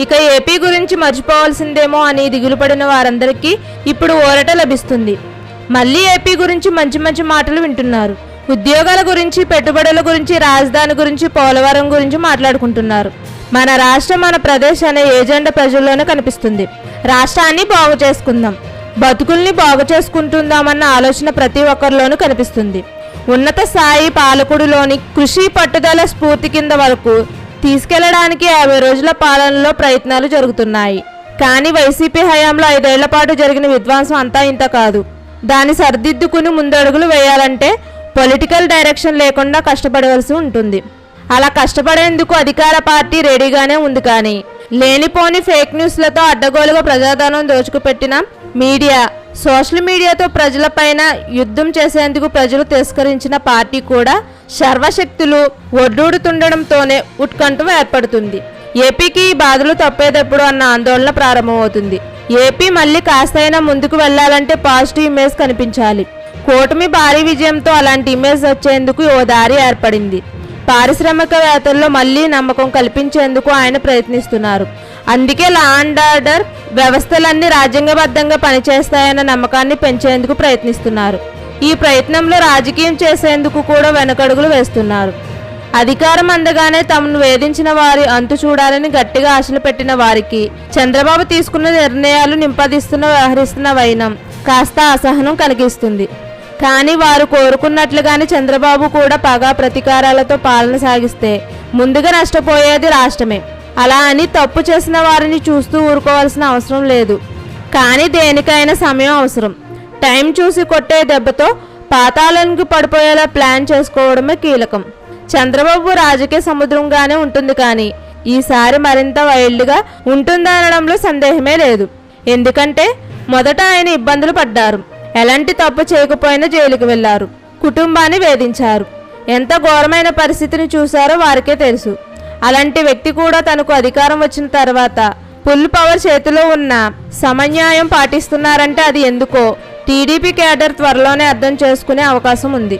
ఇక ఏపీ గురించి మర్చిపోవాల్సిందేమో అని దిగులు పడిన వారందరికీ ఇప్పుడు ఊరట లభిస్తుంది. మళ్ళీ ఏపీ గురించి మంచి మంచి మాటలు వింటున్నారు. ఉద్యోగాల గురించి, పెట్టుబడుల గురించి, రాజధాని గురించి, పోలవరం గురించి మాట్లాడుకుంటున్నారు. మన రాష్ట్రం, మన ప్రదేశ్ అనే ఏజెండా ప్రజల్లోనే కనిపిస్తుంది. రాష్ట్రాన్ని బాగు చేసుకుందాం, బతుకుల్ని బాగు చేసుకుంటుందామన్న ఆలోచన ప్రతి ఒక్కరిలోనూ కనిపిస్తుంది. ఉన్నత స్థాయి పాలకుడిలోని కృషి, పట్టుదల, స్ఫూర్తి కింద వరకు తీసుకెళ్లడానికి 50 రోజుల పాలనలో ప్రయత్నాలు జరుగుతున్నాయి. కానీ వైసీపీ హయాంలో 5 ఏళ్ల పాటు జరిగిన విధ్వంసం అంతా ఇంత కాదు. దాన్ని సరిదిద్దుకుని ముందడుగులు వేయాలంటే పొలిటికల్ డైరెక్షన్ లేకుండా కష్టపడవలసి ఉంటుంది. అలా కష్టపడేందుకు అధికార పార్టీ రెడీగానే ఉంది. కానీ లేనిపోని ఫేక్ న్యూస్లతో అడ్డగోలుగా ప్రజాధనం దోచుకుపెట్టిన మీడియా, సోషల్ మీడియాతో ప్రజలపైన యుద్ధం చేసేందుకు ప్రజలు తిరస్కరించిన పార్టీ కూడా సర్వశక్తులు ఒడ్డూడుతుండడంతోనే ఉత్కంఠ ఏర్పడుతుంది. ఏపీకి ఈ బాధలు తప్పేదెప్పుడు అన్న ఆందోళన ప్రారంభమవుతుంది. ఏపీ మళ్ళీ కాస్తైనా ముందుకు వెళ్లాలంటే పాజిటివ్ ఇమేజ్ కనిపించాలి. కూటమి భారీ విజయంతో అలాంటి ఇమేజ్ వచ్చేందుకు ఓ దారి ఏర్పడింది. పారిశ్రామికవేత్తల్లో మళ్లీ నమ్మకం కల్పించేందుకు ఆయన ప్రయత్నిస్తున్నారు. అందుకే లా అండ్ ఆర్డర్ వ్యవస్థలన్నీ రాజ్యాంగబద్ధంగా పనిచేస్తాయన్న నమ్మకాన్ని పెంచేందుకు ప్రయత్నిస్తున్నారు. ఈ ప్రయత్నంలో రాజకీయం చేసేందుకు కూడా వెనకడుగులు వేస్తున్నారు. అధికారం అందగానే తమను వేధించిన వారి అంతు చూడాలని గట్టిగా ఆశలు పెట్టిన వారికి చంద్రబాబు తీసుకున్న నిర్ణయాలు నింపదిస్తున్న వ్యవహరిస్తున్న వైనం కాస్త అసహనం కలిగిస్తుంది. కానీ వారు కోరుకున్నట్లుగానే చంద్రబాబు కూడా పగా ప్రతీకారాలతో పాలన సాగిస్తే ముందుగా నష్టపోయేది రాష్ట్రమే. అలా అని తప్పు చేసిన వారిని చూస్తూ ఊరుకోవాల్సిన అవసరం లేదు. కానీ దేనికైనా సమయం అవసరం. టైం చూసి కొట్టే దెబ్బతో పాతాళానికి పడిపోయేలా ప్లాన్ చేసుకోవడమే కీలకం. చంద్రబాబు రాజకీయ సముద్రంగానే ఉంటుంది, కానీ ఈసారి మరింత వైల్డ్గా ఉంటుందనడంలో సందేహమే లేదు. ఎందుకంటే మొదట ఆయన ఇబ్బందులు పడ్డారు. ఎలాంటి తప్పు చేయకపోయినా జైలుకు వెళ్లారు. కుటుంబాన్ని వేధించారు. ఎంత ఘోరమైన పరిస్థితిని చూశారో వారికే తెలుసు. అలాంటి వ్యక్తి కూడా తనకు అధికారం వచ్చిన తర్వాత ఫుల్ పవర్ చేతిలో ఉన్న సమన్యాయం పాటిస్తున్నారంటే అది ఎందుకో టీడీపీ కేడర్ త్వరలోనే అర్థం చేసుకునే అవకాశం ఉంది.